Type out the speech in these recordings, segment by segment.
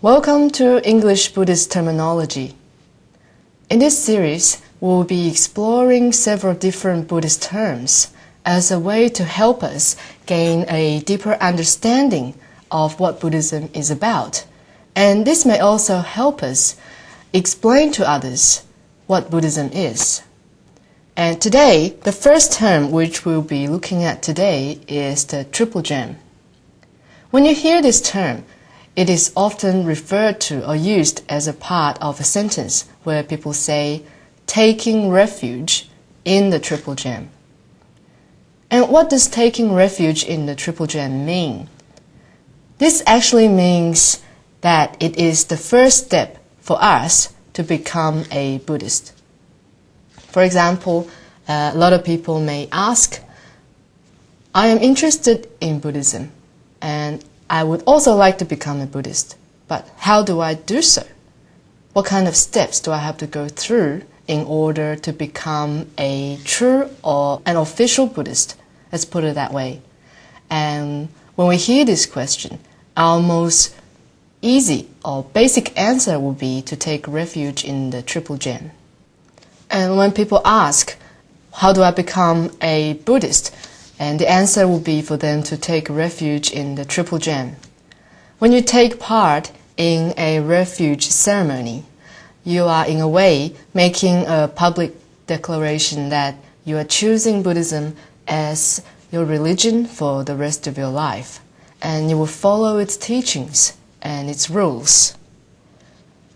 Welcome to English Buddhist Terminology. In this series, we will be exploring several different Buddhist terms as a way to help us gain a deeper understanding of what Buddhism is about. And this may also help us explain to others what Buddhism is. And today, the first term which we'll be looking at today is the Triple Gem. When you hear this term, it is often referred to or used as a part of a sentence where people say, taking refuge in the Triple Gem. And what does taking refuge in the Triple Gem mean? This actually means that it is the first step for us to become a Buddhist. For example, a lot of people may ask, I am interested in Buddhism and I would also like to become a Buddhist, but how do I do so? What kind of steps do I have to go through in order to become a true or an official Buddhist? Let's put it that way. And when we hear this question, our most easy or basic answer would be to take refuge in the Triple Gem. And when people ask, how do I become a Buddhist? And the answer will be for them to take refuge in the Triple Gem. When you take part in a refuge ceremony, you are in a way making a public declaration that you are choosing Buddhism as your religion for the rest of your life, and you will follow its teachings and its rules.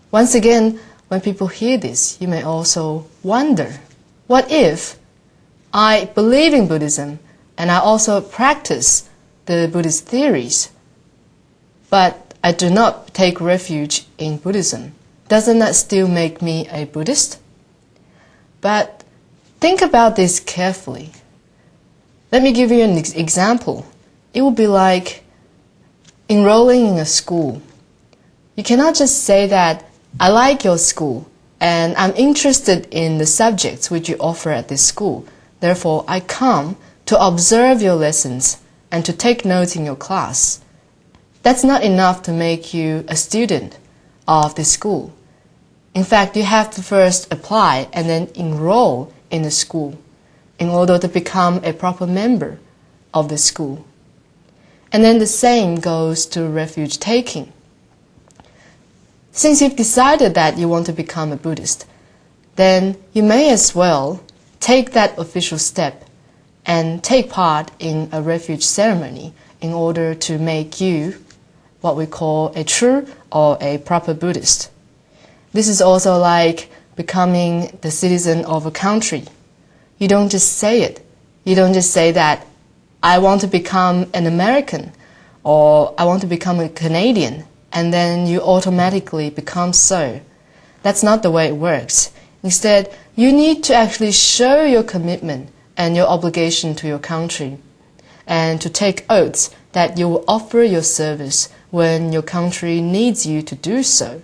Once again, when people hear this, you may also wonder, what if I believe in Buddhism and I also practice the Buddhist theories, but I do not take refuge in Buddhism? Doesn't that still make me a Buddhist? But think about this carefully. Let me give you an example. It would be like enrolling in a school. You cannot just say that, I like your school and I'm interested in the subjects which you offer at this school. Therefore, I come to observe your lessons and to take notes in your class. That's not enough to make you a student of the school. In fact, you have to first apply and then enroll in the school in order to become a proper member of the school. And then the same goes to refuge taking. Since you've decided that you want to become a Buddhist, then you may as well take that official step and take part in a refuge ceremony in order to make you what we call a true or a proper Buddhist. This is also like becoming the citizen of a country. You don't just say it. You don't just say that I want to become an American or I want to become a Canadian, and then you automatically become so. That's not the way it works. Instead, you need to actually show your commitment and your obligation to your country, and to take oaths that you will offer your service when your country needs you to do so.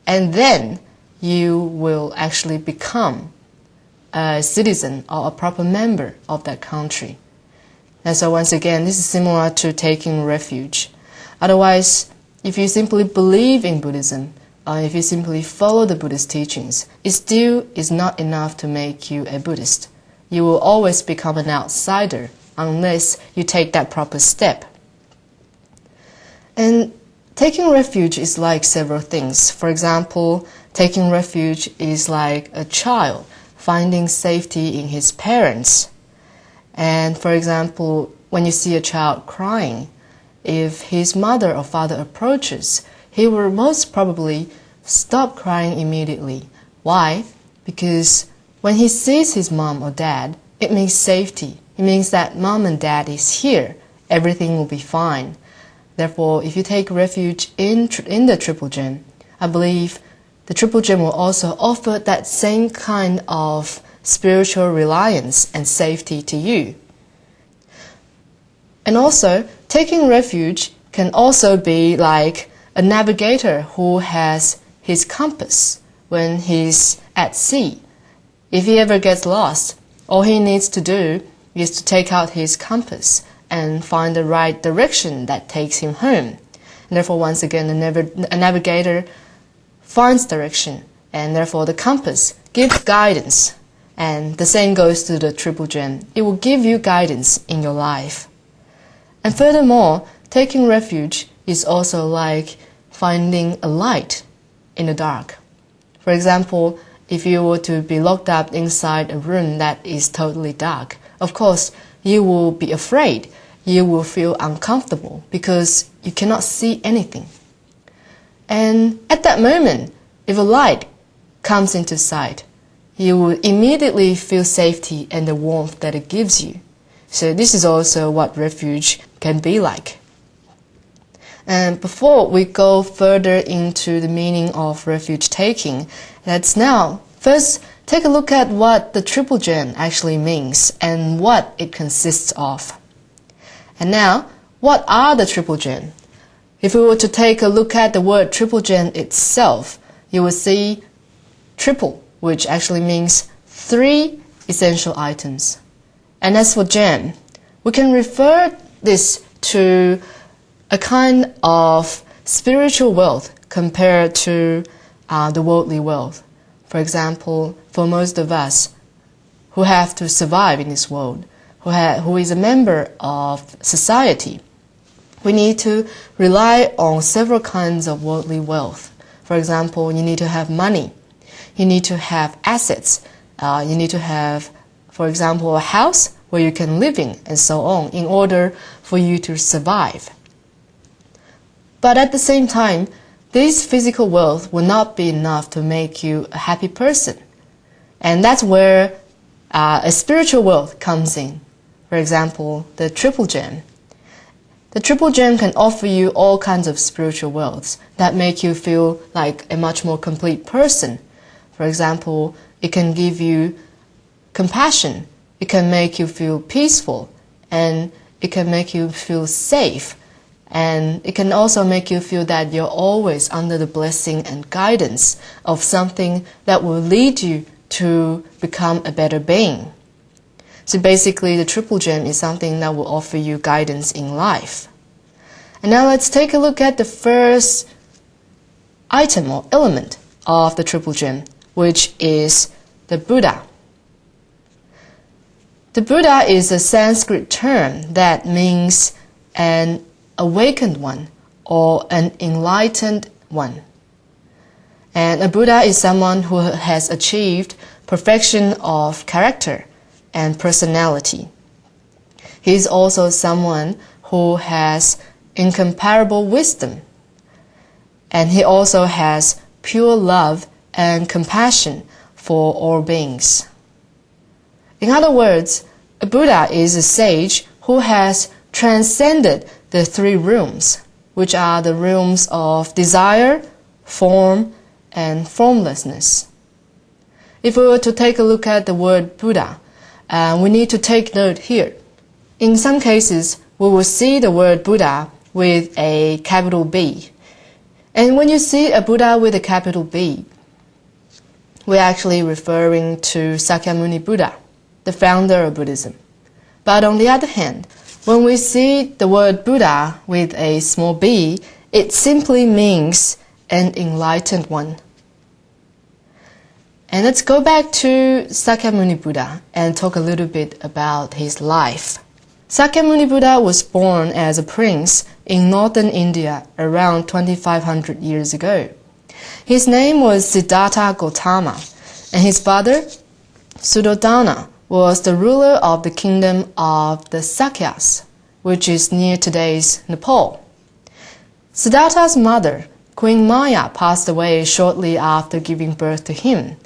And then you will actually become a citizen or a proper member of that country. And so once again, this is similar to taking refuge. Otherwise, if you simply believe in Buddhism, or if you simply follow the Buddhist teachings, it still is not enough to make you a Buddhist. You will always become an outsider unless you take that proper step. And taking refuge is like several things. For example, taking refuge is like a child finding safety in his parents. And for example, when you see a child crying, if his mother or father approaches, he will most probably stop crying immediately. Why? Because when he sees his mom or dad, it means safety. It means that mom and dad is here. Everything will be fine. Therefore, if you take refuge in the Triple Gem, I believe the Triple Gem will also offer that same kind of spiritual reliance and safety to you. And also, taking refuge can also be like a navigator who has his compass when he's at sea. If he ever gets lost, all he needs to do is to take out his compass and find the right direction that takes him home. And therefore, once again, a navigator finds direction, and therefore the compass gives guidance. And the same goes to the triple gem. It will give you guidance in your life. And furthermore, taking refuge is also like finding a light in the dark. For example, if you were to be locked up inside a room that is totally dark, of course, you will be afraid. You will feel uncomfortable because you cannot see anything. And at that moment, if a light comes into sight, you will immediately feel safety and the warmth that it gives you. So this is also what refuge can be like. And before we go further into the meaning of refuge taking, let's now first take a look at what the triple gem actually means and what it consists of. And now, what are the triple gem? If we were to take a look at the word triple gem itself, you will see triple, which actually means 3 essential items. And as for gem, we can refer this to a kind of spiritual wealth compared to the worldly wealth. For example, for most of us who have to survive in this world, who is a member of society, we need to rely on several kinds of worldly wealth. For example, you need to have money. You need to have assets. You need to have, for example, a house where you can live in, and so on, in order for you to survive. But at the same time, this physical wealth will not be enough to make you a happy person. And that's where a spiritual wealth comes in. For example, the triple gem. The triple gem can offer you all kinds of spiritual wealths that make you feel like a much more complete person. For example, it can give you compassion, it can make you feel peaceful, and it can make you feel safe. And it can also make you feel that you're always under the blessing and guidance of something that will lead you to become a better being. So basically, the triple gem is something that will offer you guidance in life. And now let's take a look at the first item or element of the triple gem, which is the Buddha. The Buddha is a Sanskrit term that means an awakened one or an enlightened one. And a Buddha is someone who has achieved perfection of character and personality. He is also someone who has incomparable wisdom. And he also has pure love and compassion for all beings. In other words, a Buddha is a sage who has transcended the 3 realms, which are the realms of desire, form, and formlessness. If we were to take a look at the word Buddha, we need to take note here. In some cases, we will see the word Buddha with a capital B. And when you see a Buddha with a capital B, we're actually referring to Sakyamuni Buddha, the founder of Buddhism. But on the other hand, when we see the word Buddha with a small b, it simply means an enlightened one. And let's go back to Sakyamuni Buddha and talk a little bit about his life. Sakyamuni Buddha was born as a prince in northern India around 2500 years ago. His name was Siddhartha Gautama, and his father, Suddhodana, was the ruler of the kingdom of the Sakyas, which is near today's Nepal. Siddhartha's mother, Queen Maya, passed away shortly after giving birth to him.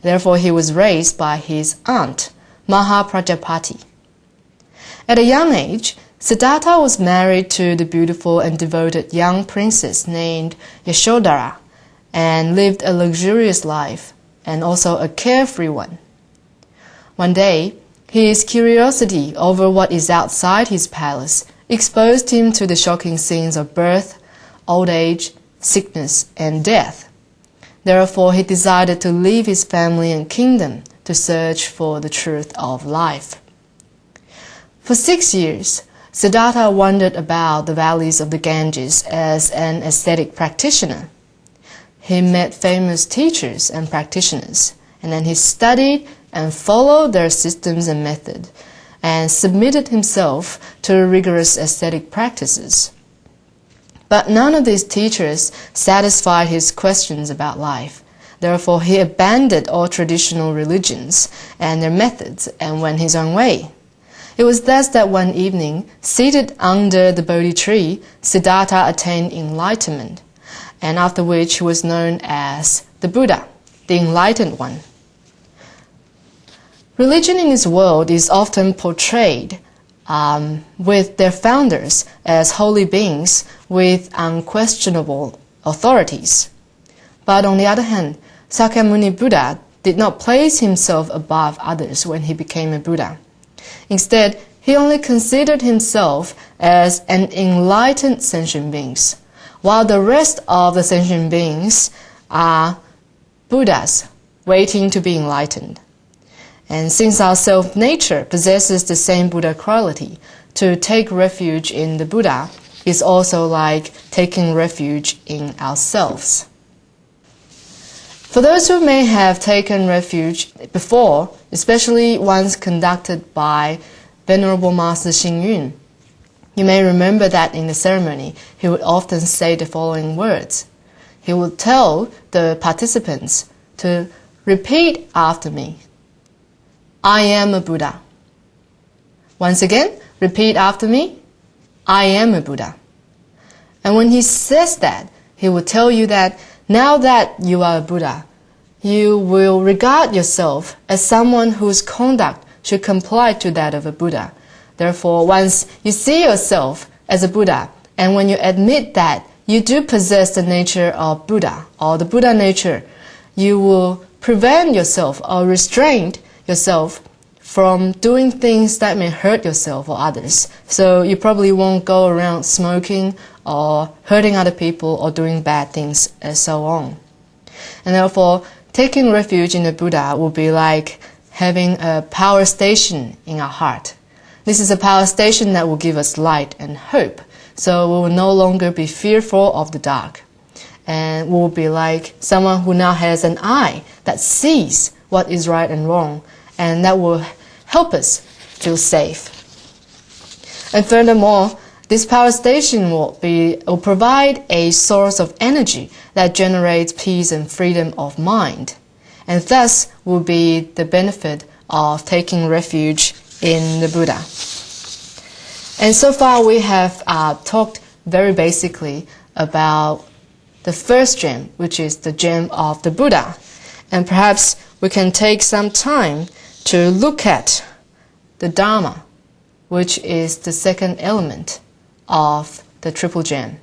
Therefore, he was raised by his aunt, Mahaprajapati. At a young age, Siddhartha was married to the beautiful and devoted young princess named Yashodhara and lived a luxurious life and also a carefree one. One day, his curiosity over what is outside his palace exposed him to the shocking scenes of birth, old age, sickness, and death. Therefore, he decided to leave his family and kingdom to search for the truth of life. For 6 years, Siddhartha wandered about the valleys of the Ganges as an ascetic practitioner. He met famous teachers and practitioners, and then he studied and followed their systems and method, and submitted himself to rigorous ascetic practices. But none of these teachers satisfied his questions about life. Therefore, he abandoned all traditional religions and their methods and went his own way. It was thus that one evening, seated under the Bodhi tree, Siddhartha attained enlightenment, and after which he was known as the Buddha, the Enlightened One. Religion in this world is often portrayed with their founders as holy beings with unquestionable authorities. But on the other hand, Sakyamuni Buddha did not place himself above others when he became a Buddha. Instead, he only considered himself as an enlightened sentient being, while the rest of the sentient beings are Buddhas waiting to be enlightened. And since our self-nature possesses the same Buddha quality, to take refuge in the Buddha is also like taking refuge in ourselves. For those who may have taken refuge before, especially ones conducted by Venerable Master Xing Yun, you may remember that in the ceremony, he would often say the following words. He would tell the participants to repeat after me. I am a Buddha. Once again, repeat after me. I am a Buddha. And when he says that, he will tell you that now that you are a Buddha, you will regard yourself as someone whose conduct should comply to that of a Buddha. Therefore, once you see yourself as a Buddha, and when you admit that you do possess the nature of Buddha, or the Buddha nature, you will prevent yourself or restrain yourself from doing things that may hurt yourself or others. So you probably won't go around smoking or hurting other people or doing bad things and so on. And therefore, taking refuge in the Buddha will be like having a power station in our heart. This is a power station that will give us light and hope. So we will no longer be fearful of the dark. And we will be like someone who now has an eye that sees what is right and wrong, and that will help us feel safe. And furthermore, this power station will provide a source of energy that generates peace and freedom of mind, and thus will be the benefit of taking refuge in the Buddha. And so far we have talked very basically about the first gem, which is the gem of the Buddha. And perhaps we can take some time to look at the Dharma, which is the second element of the triple gem.